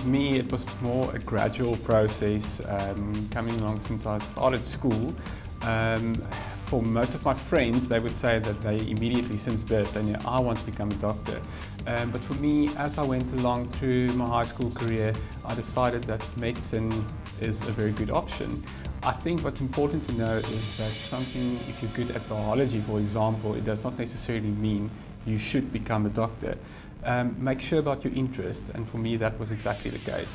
For me, it was more a gradual process coming along since I started school. For most of my friends, they would say that they immediately since birth they knew I want to become a doctor. But for me, as I went along through my high school career, I decided that medicine is a very good option. I think what's important to know is that if you're good at biology, for example, it does not necessarily mean you should become a doctor. Make sure about your interest, and for me that was exactly the case.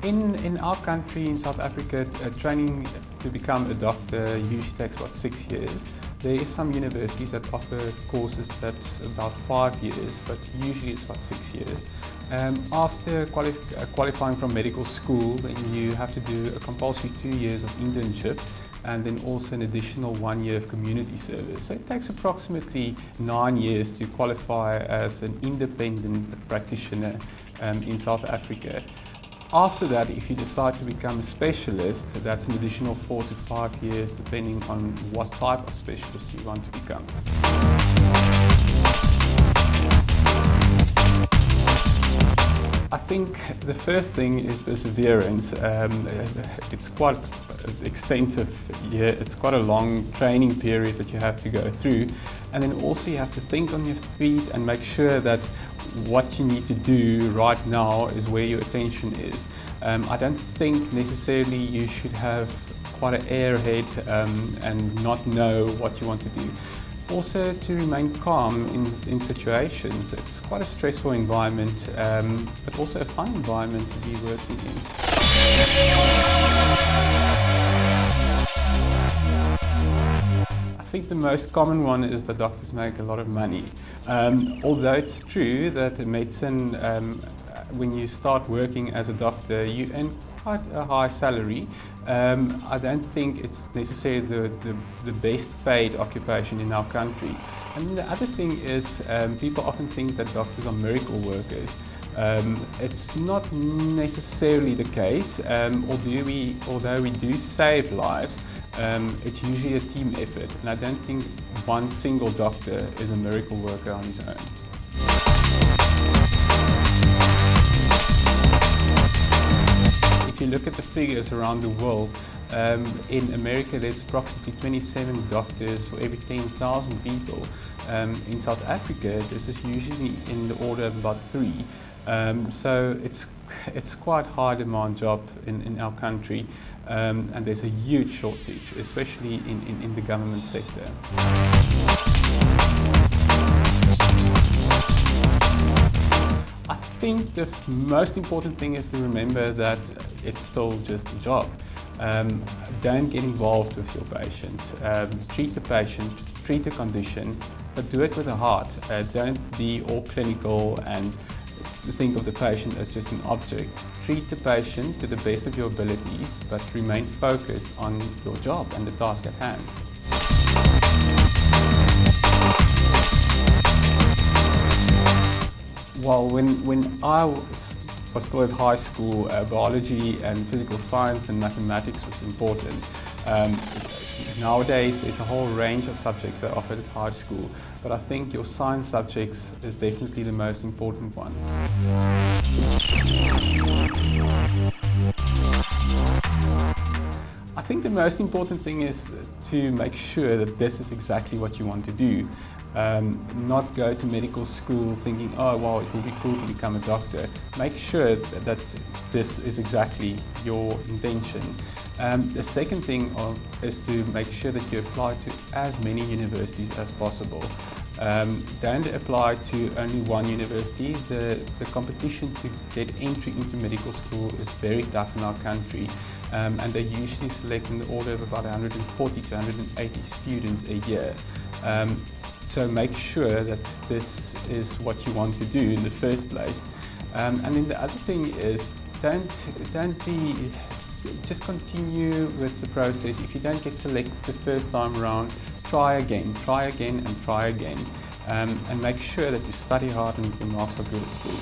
In our country, in South Africa, training to become a doctor usually takes about 6 years. There is some universities that offer courses that's about 5 years, but usually it's about 6 years. After qualifying from medical school, then you have to do a compulsory 2 years of internship and then also an additional 1 year of community service. So it takes approximately 9 years to qualify as an independent practitioner in South Africa. After that, if you decide to become a specialist, that's an additional 4 to 5 years depending on what type of specialist you want to become. I think the first thing is perseverance. It's quite extensive, it's quite a long training period that you have to go through, and then also you have to think on your feet and make sure that what you need to do right now is where your attention is. I don't think necessarily you should have quite an airhead and not know what you want to do. Also to remain calm in situations. It's quite a stressful environment, but also a fun environment to be working in. I think the most common one is that doctors make a lot of money. Although it's true that in medicine, when you start working as a doctor, you earn quite a high salary. I don't think it's necessarily the best paid occupation in our country. And the other thing is, people often think that doctors are miracle workers. It's not necessarily the case. Although we do save lives, it's usually a team effort, and I don't think one single doctor is a miracle worker on his own. If you look at the figures around the world, in America there's approximately 27 doctors for every 10,000 people. In South Africa this is usually in the order of about 3. So it's quite a high demand job in our country, and there's a huge shortage, especially in the government sector. I think the most important thing is to remember that it's still just a job. Don't get involved with your patient. Treat the patient, treat the condition, but do it with a heart. Don't be all clinical and think of the patient as just an object. Treat the patient to the best of your abilities, but remain focused on your job and the task at hand. Well, when I was still at high school, biology and physical science and mathematics was important. Nowadays there's a whole range of subjects that are offered at high school, but I think your science subjects is definitely the most important ones. I think the most important thing is to make sure that this is exactly what you want to do. Not go to medical school thinking, oh well, it will be cool to become a doctor. Make sure that this is exactly your intention. The second thing is to make sure that you apply to as many universities as possible. Don't apply to only one university. The competition to get entry into medical school is very tough in our country, and they usually select in the order of about 140 to 180 students a year. So make sure that this is what you want to do in the first place. And then the other thing is, just continue with the process. If you don't get selected the first time around, try again and try again. And make sure that you study hard and your marks are good at school.